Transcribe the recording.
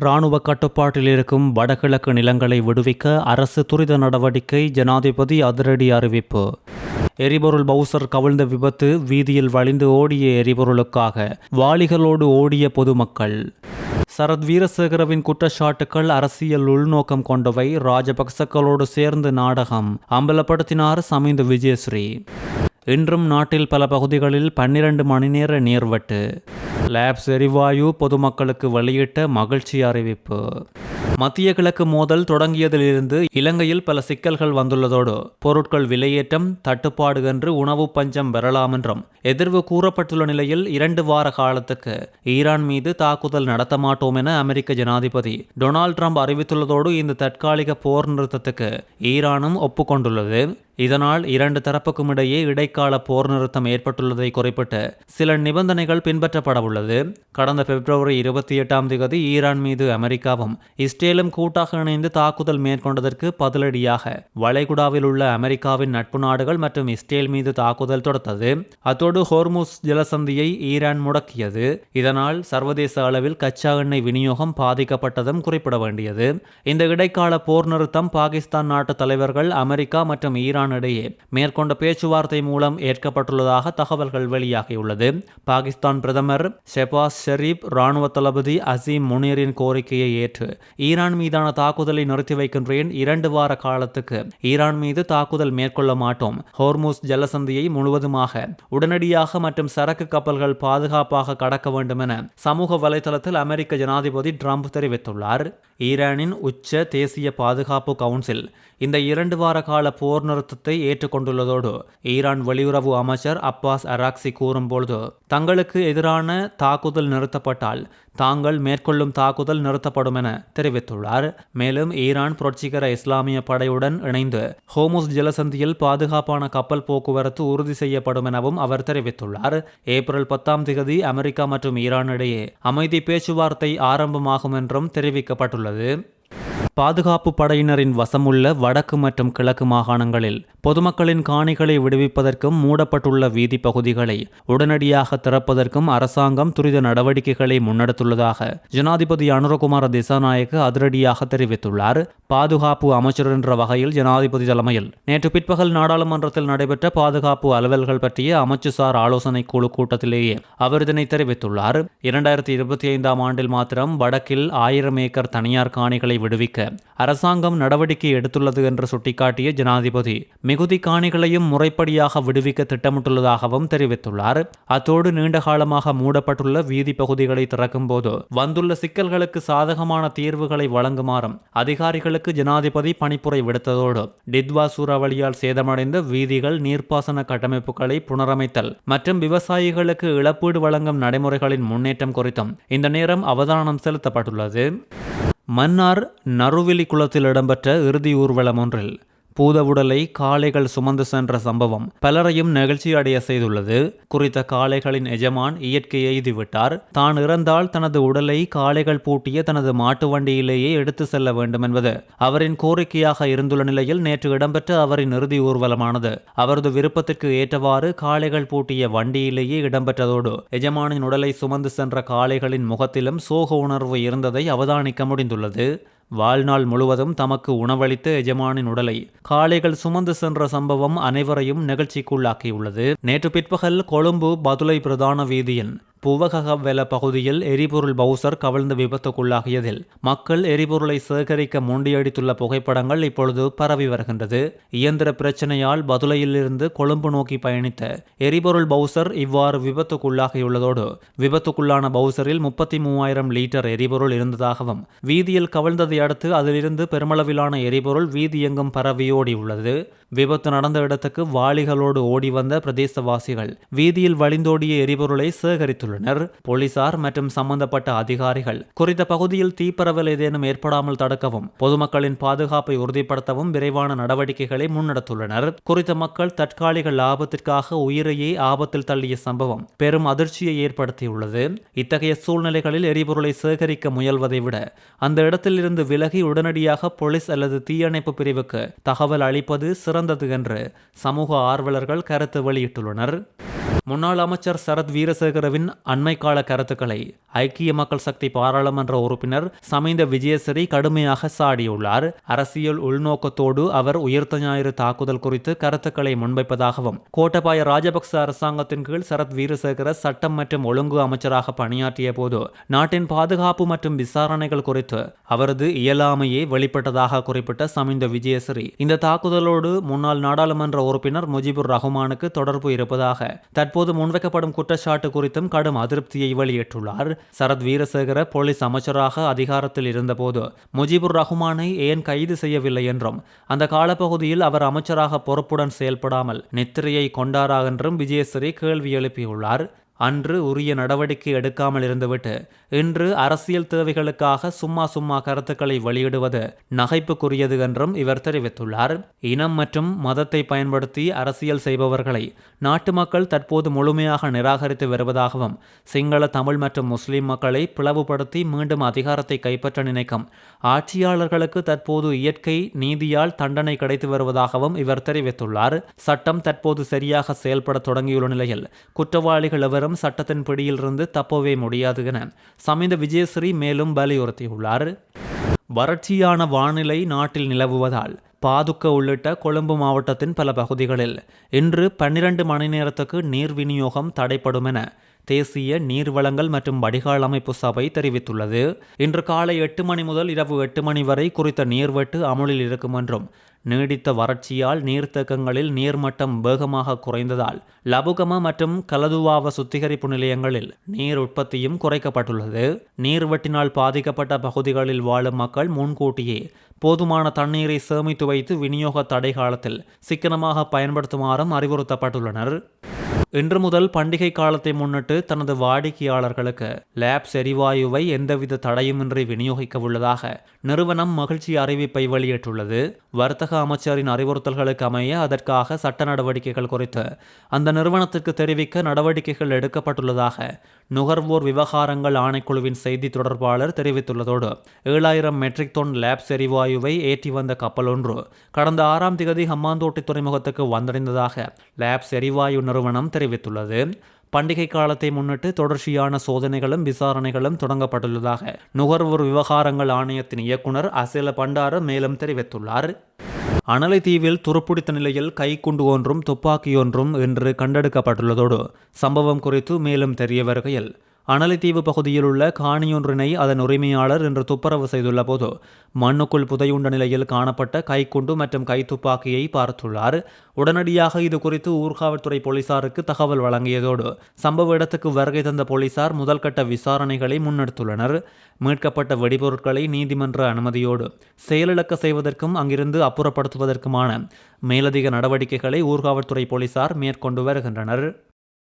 இராணுவ கட்டுப்பாட்டில் இருக்கும் வடகிழக்கு நிலங்களை விடுவிக்க அரசு துரித நடவடிக்கை. ஜனாதிபதி அதிரடி அறிவிப்பு. எரிபொருள் பவுசர் கவிழ்ந்த விபத்து. வீதியில் வழிந்து ஓடிய எரிபொருளுக்காக வாளிகளோடு ஓடிய பொதுமக்கள். சரத் வீரசேகரவின் குற்றச்சாட்டுக்கள் அரசியல் உள்நோக்கம் கொண்டவை. ராஜபக்சக்களோடு சேர்ந்து நாடகம் அம்பலப்படுத்தினார் சமிந்த விஜயஸ்ரீ. இன்றும் நாட்டில் பல பகுதிகளில் 12 மணி நேர நீர்வெட்டு. லேப்ஸ் எரிவாயு பொதுமக்களுக்கு வெளியிட்ட மகிழ்ச்சி அறிவிப்பு. மத்திய கிழக்கு மோதல் தொடங்கியதிலிருந்து இலங்கையில் பல சிக்கல்கள் வந்துள்ளதோடு பொருட்கள் விலையேற்றம், தட்டுப்பாடு என்று உணவு பஞ்சம் பெறலாம் என்றும் எதிர்வு கூறப்பட்டுள்ள நிலையில் 2 வார காலத்துக்கு ஈரான் மீது தாக்குதல் நடத்த மாட்டோம் என அமெரிக்க ஜனாதிபதி டொனால்ட் ட்ரம்ப் அறிவித்துள்ளதோடு இந்த தற்காலிக போர் நிறுத்தத்துக்கு ஈரானும் ஒப்புக்கொண்டுள்ளது. இதனால் 2 தரப்புக்கும் இடையே இடைக்கால போர் நிறுத்தம் ஏற்பட்டுள்ளதை குறிப்பிட்டு சில நிபந்தனைகள் பின்பற்றப்படவுள்ளது. கடந்த பிப்ரவரி 28 ஈரான் மீது அமெரிக்காவும் இஸ்ரேலும் கூட்டாக இணைந்து தாக்குதல் மேற்கொண்டதற்கு பதிலடியாக வளைகுடாவில் உள்ள அமெரிக்காவின் நட்பு நாடுகள் மற்றும் இஸ்ரேல் மீது தாக்குதல் தொடுத்தது. அத்தோடு ஹோர்முஸ் ஜலசந்தியை ஈரான் முடக்கியது. இதனால் சர்வதேச அளவில் கச்சா எண்ணெய் விநியோகம் பாதிக்கப்பட்டதும் குறிப்பிட வேண்டியது. இந்த இடைக்கால போர் நிறுத்தம் பாகிஸ்தான் நாட்டு தலைவர்கள் அமெரிக்கா மற்றும் ஈரான் இடையே மேற்கொண்ட பேச்சுவார்த்தை மூலம் ஏற்கப்பட்டுள்ளதாக தகவல்கள் வெளியாகியுள்ளது. பாகிஸ்தான் பிரதமர் ஷெபாஸ் ஷெரீப் இராணுவ தளபதி அசீம் முனீரின் கோரிக்கையை ஏற்று ஈரான் மீதான தாக்குதலை நிறுத்தி வைக்கின்றேன். 2 வார காலத்துக்கு ஈரான் மீது தாக்குதல் மேற்கொள்ள மாட்டோம். ஹோர்முஸ் ஜலசந்தியை முழுவதுமாக உடனடியாக மற்றும் சரக்கு கப்பல்கள் பாதுகாப்பாக கடக்க வேண்டும் என சமூக வலைதளத்தில் அமெரிக்க ஜனாதிபதி ட்ரம்ப் தெரிவித்துள்ளார். ஈரானின் உச்ச தேசிய பாதுகாப்பு கவுன்சில் இந்த 2 வார கால போர் நிறுத்தத்தை ஏற்றுக்கொண்டுள்ளதோடு ஈரான் வெளியுறவு அமைச்சர் அப்பாஸ் அராக்சி கூறும்பொழுது தங்களுக்கு எதிரான தாக்குதல் நிறுத்தப்பட்டால் தாங்கள் மேற்கொள்ளும் தாக்குதல் நிறுத்தப்படும் என தெரிவித்துள்ளார். மேலும் ஈரான் புரட்சிகர இஸ்லாமிய படையுடன் இணைந்து ஹோர்முஸ் ஜலசந்தியில் பாதுகாப்பான கப்பல் போக்குவரத்து உறுதி செய்யப்படும் எனவும் அவர் தெரிவித்துள்ளார். ஏப்ரல் 10 அமெரிக்கா மற்றும் ஈரான் இடையே அமைதி பேச்சுவார்த்தை ஆரம்பமாகும் என்றும் தெரிவிக்கப்பட்டுள்ளது. பாதுகாப்பு படையினரின் வசமுள்ள வடக்கு மற்றும் கிழக்கு மாகாணங்களில் பொதுமக்களின் காணிகளை விடுவிப்பதற்கும் மூடப்பட்டுள்ள வீதி பகுதிகளை உடனடியாக திறப்பதற்கும் அரசாங்கம் துரித நடவடிக்கைகளை முன்னெடுத்துள்ளதாக ஜனாதிபதி அனுரகுமார திசாநாயக்க அதிரடியாக தெரிவித்துள்ளார். பாதுகாப்பு அமைச்சர் என்ற வகையில் ஜனாதிபதி தலைமையில் நேற்று பிற்பகல் நாடாளுமன்றத்தில் நடைபெற்ற பாதுகாப்பு அலுவல்கள் பற்றிய அமைச்சுசார் ஆலோசனை குழு கூட்டத்திலேயே அவர் இதனை தெரிவித்துள்ளார். 2025 ஆண்டில் மாத்திரம் வடக்கில் 1000 ஏக்கர் தனியார் காணிகளை விடுவிக்க அரசாங்கம் நடவடிக்கை எடுத்துள்ளது என்று சுட்டிக்காட்டிய ஜனாதிபதி மிகுதி காணிகளையும் முறைப்படியாக விடுவிக்க திட்டமிட்டுள்ளதாகவும் தெரிவித்துள்ளார். அத்தோடு நீண்ட காலமாக மூடப்பட்டுள்ள வீதி பகுதிகளை திறக்கும் போது வந்துள்ள சிக்கல்களுக்கு சாதகமான தீர்வுகளை வழங்குமாறும் அதிகாரிகளுக்கு ஜனாதிபதி பணிப்புரை விடுத்ததோடு டித்வா சூறாவளியால் சேதமடைந்த வீதிகள், நீர்ப்பாசன கட்டமைப்புகளை புனரமைத்தல் மற்றும் விவசாயிகளுக்கு இழப்பீடு வழங்கும் நடைமுறைகளின் முன்னேற்றம் குறித்தும் இந்த நேரம் அவதானம் செலுத்தப்பட்டுள்ளது. மன்னார் நறுவிலி குளத்தில் இடம்பெற்ற இறுதி ஊர்வலம் ஒன்றில் பூதவுடலை காளைகள் சுமந்து சென்ற சம்பவம் பலரையும் நெகிழ்ச்சி அடைய செய்துள்ளது. குறித்த காளைகளின் எஜமான் இயற்கை எய்துவிட்டார். தான் இறந்தால் தனது உடலை காளைகள் பூட்டிய தனது மாட்டு வண்டியிலேயே எடுத்து செல்ல வேண்டும் என்பது அவரின் கோரிக்கையாக இருந்துள்ள நிலையில் நேற்று இடம்பெற்ற அவரின் இறுதி ஊர்வலமானது அவரது விருப்பத்திற்கு ஏற்றவாறு காளைகள் பூட்டிய வண்டியிலேயே இடம்பெற்றதோடு எஜமானின் உடலை சுமந்து சென்ற காளைகளின் முகத்திலும் சோக உணர்வு இருந்ததை அவதானிக்க முடிந்துள்ளது. வாழ்நாள் முழுவதும் தமக்கு உணவளித்த எஜமானின் உடலை காளைகள் சுமந்து சென்ற சம்பவம் அனைவரையும் நிகழ்ச்சிக்குள்ளாக்கியுள்ளது. நேற்று பிற்பகல் கொழும்பு பதுளை பிரதான வீதியின் புவகவெல பகுதியில் எரிபொருள் பவுசர் கவிழ்ந்து விபத்துக்குள்ளாகியதில் மக்கள் எரிபொருளை சேகரிக்க முண்டியடித்துள்ள புகைப்படங்கள் இப்பொழுது பரவி வருகின்றது. இயந்திர பிரச்சனையால் பதுளையிலிருந்து கொழும்பு நோக்கி பயணித்த எரிபொருள் பவுசர் இவ்வாறு விபத்துக்குள்ளாகியுள்ளதோடு விபத்துக்குள்ளான பவுசரில் 33,000 லிட்டர் எரிபொருள் இருந்ததாகவும் வீதியில் கவிழ்ந்ததை அடுத்து அதிலிருந்து பெருமளவிலான எரிபொருள் வீதி எங்கும் பரவி ஓடியுள்ளது. விபத்து நடந்த இடத்துக்கு வாளிகளோடு ஓடி வந்த பிரதேசவாசிகள் வீதியில் வழிந்தோடிய எரிபொருளை சேகரித்துள்ளனர். போலீசார் மற்றும் சம்பந்தப்பட்ட அதிகாரிகள் குறித்த பகுதியில் தீப்பரவல் ஏதேனும் ஏற்படாமல் தடுக்கவும் பொதுமக்களின் பாதுகாப்பை உறுதிப்படுத்தவும் விரைவான நடவடிக்கைகளை முன்னெடுத்துள்ளனர். குறித்த மக்கள் தற்காலிக லாபத்திற்காக உயிரையே ஆபத்தில் தள்ளிய சம்பவம் பெரும் அதிர்ச்சியை ஏற்படுத்தியுள்ளது. இத்தகைய சூழ்நிலைகளில் எரிபொருளை சேகரிக்க முயல்வதை விட அந்த இடத்திலிருந்து விலகி உடனடியாக போலீஸ் அல்லது தீயணைப்பு பிரிவுக்கு தகவல் அளிப்பது சிறந்தது என்று சமூக ஆர்வலர்கள் கருத்து வெளியிட்டுள்ளனர். முன்னாள் அமைச்சர் சரத் வீரசேகரவின் அண்மைக்கால கருத்துக்களை ஐக்கிய மக்கள் சக்தி பாராளுமன்ற உறுப்பினர் சமிந்த விஜயசிறி கடுமையாக சாடியுள்ளார். அரசியல் உள்நோக்கத்தோடு அவர் உயிர்த்த ஞாயிறு தாக்குதல் குறித்து கருத்துக்களை முன்வைப்பதாகவும், கோட்டபாய ராஜபக்ச அரசாங்கத்தின் கீழ் சரத் வீரசேகர சட்டம் மற்றும் ஒழுங்கு அமைச்சராக பணியாற்றிய போது நாட்டின் பாதுகாப்பு மற்றும் விசாரணைகள் குறித்து அவரது இயலாமையே வெளிப்பட்டதாக குறிப்பிட்ட சமிந்த விஜயசிறி, இந்த தாக்குதலோடு முன்னாள் நாடாளுமன்ற உறுப்பினர் முஜிபுர் ரஹ்மானுக்கு தொடர்பு இருப்பதாக தற்போது முன்வைக்கப்படும் குற்றச்சாட்டு குறித்தும் கடும் அதிருப்தியை வெளியிட்டுள்ளார். சரத் வீரசேகர போலீஸ் அமைச்சராக அதிகாரத்தில் இருந்தபோது முஜிபுர் ரஹ்மானை ஏன் கைது செய்யவில்லை என்றும், அந்த காலப்பகுதியில் அவர் அமைச்சராக பொறுப்புடன் செயல்படாமல் நித்திரையை கொண்டாரா என்றும் விஜயசிறி கேள்வி எழுப்பியுள்ளார். அன்று உரிய நடவடிக்கை எடுக்காமல் இருந்துவிட்டு இன்று அரசியல் தேவைகளுக்காக சும்மா கருத்துக்களை வெளியிடுவது நகைப்புக்குரியது என்றும் இவர் தெரிவித்துள்ளார். இனம் மற்றும் மதத்தை பயன்படுத்தி அரசியல் செய்பவர்களை நாட்டு மக்கள் தற்போது முழுமையாக நிராகரித்து வருவதாகவும், சிங்கள, தமிழ் மற்றும் முஸ்லிம் மக்களை பிளவுபடுத்தி மீண்டும் அதிகாரத்தை கைப்பற்ற நினைக்கும் ஆட்சியாளர்களுக்கு தற்போது இயற்கை நீதியால் தண்டனை கிடைத்து வருவதாகவும் இவர் தெரிவித்துள்ளார். சட்டம் தற்போது சரியாக செயல்பட தொடங்கியுள்ள நிலையில் குற்றவாளிகள் எவரும் சட்டத்தின் பிடியிலிருந்து தப்பவே முடியாது என சமிந்த விஜயசிறி மேலும் வலியுறுத்தியுள்ளார். வறட்சியான வானிலை நாட்டில் நிலவுவதால் பாதுக்க உள்ளிட்ட கொழும்பு மாவட்டத்தின் பல பகுதிகளில் இன்று 12 மணி நேரத்துக்கு நீர் விநியோகம் தடைப்படும் என தேசிய நீர்வளங்கள் மற்றும் வடிகால் அமைப்பு சபை தெரிவித்துள்ளது. இன்று காலை 8 மணி முதல் இரவு 8 மணி வரை குறித்த நீர்வெட்டு அமுலில் இருக்கும் என்றும், நீடித்த வறட்சியால் நீர்த்தேக்கங்களில் நீர்மட்டம் வேகமாக குறைந்ததால் லபுகம மற்றும் கலதுவாவ சுத்திகரிப்பு நிலையங்களில் நீர் உற்பத்தியும் குறைக்கப்பட்டுள்ளது. நீர்வெட்டினால் பாதிக்கப்பட்ட பகுதிகளில் வாழும் மக்கள் முன்கூட்டியே போதுமான தண்ணீரை சேமித்து வைத்து விநியோக தடை காலத்தில் சிக்கனமாக பயன்படுத்துமாறும் அறிவுறுத்தப்பட்டுள்ளனர். இன்று முதல் பண்டிகை காலத்தை முன்னிட்டு தனது வாடிக்கையாளர்களுக்கு லேப்ஸ் எரிவாயுவை எந்தவித தடையுமின்றி விநியோகிக்க உள்ளதாக நிறுவனம் மகிழ்ச்சி அறிவிப்பை வெளியிட்டுள்ளது. வர்த்தக அமைச்சரின் அறிவுறுத்தல்களுக்கு அமைய அதற்காக சட்ட நடவடிக்கைகள் குறித்து அந்த நிறுவனத்திற்கு தெரிவிக்க நடவடிக்கைகள் எடுக்கப்பட்டுள்ளதாக நுகர்வோர் விவகாரங்கள் ஆணைக்குழுவின் செய்தி தொடர்பாளர் தெரிவித்துள்ளதோடு, 7000 மெட்ரிக் டன் லேப்ஸ் எரிவாயுவை ஏற்றி வந்த கப்பல் ஒன்று கடந்த 6ஆம் தேதி ஹம்பாந்தோட்டை துறைமுகத்துக்கு வந்தடைந்ததாக லேப்ஸ் எரிவாயு நிறுவனம் தெரிவித்துள்ளது. பண்டிகை காலத்தை முன்னிட்டு தொடர்ச்சியான சோதனைகளும் விசாரணைகளும் தொடங்கப்பட்டுள்ளதாக நுகர்வோர் விவகாரங்கள் ஆணையத்தின் இயக்குனர் அசேல பண்டார மேலும் தெரிவித்துள்ளார். அனலைதீவில் துருப்பிடித்த நிலையில் கைக்குண்டு ஒன்றும் துப்பாக்கி ஒன்றும் இன்று கண்டெடுக்கப்பட்டுள்ளதோடு, சம்பவம் குறித்து மேலும் தெரிய வருகையில், அனலைதீவு பகுதியில் உள்ள காணியொன்றினை அதன் உரிமையாளர் இன்று துப்புரவு செய்துள்ள போது மண்ணுக்குள் புதையுண்ட நிலையில் காணப்பட்ட கைக்குண்டு மற்றும் கைத்துப்பாக்கியை பார்த்துள்ளார். உடனடியாக இது குறித்து ஊர்காவல்துறை போலீசாருக்கு தகவல் வழங்கியதோடு சம்பவ இடத்துக்கு வருகை தந்த போலீசார் முதல்கட்ட விசாரணைகளை முன்னெடுத்துள்ளனர். மீட்கப்பட்ட வெடிபொருட்களை நீதிமன்ற அனுமதியோடு செயலிழக்க செய்வதற்கும் அங்கிருந்து அப்புறப்படுத்துவதற்குமான மேலதிக நடவடிக்கைகளை ஊர்காவல்துறை போலீசார் மேற்கொண்டு வருகின்றனர்.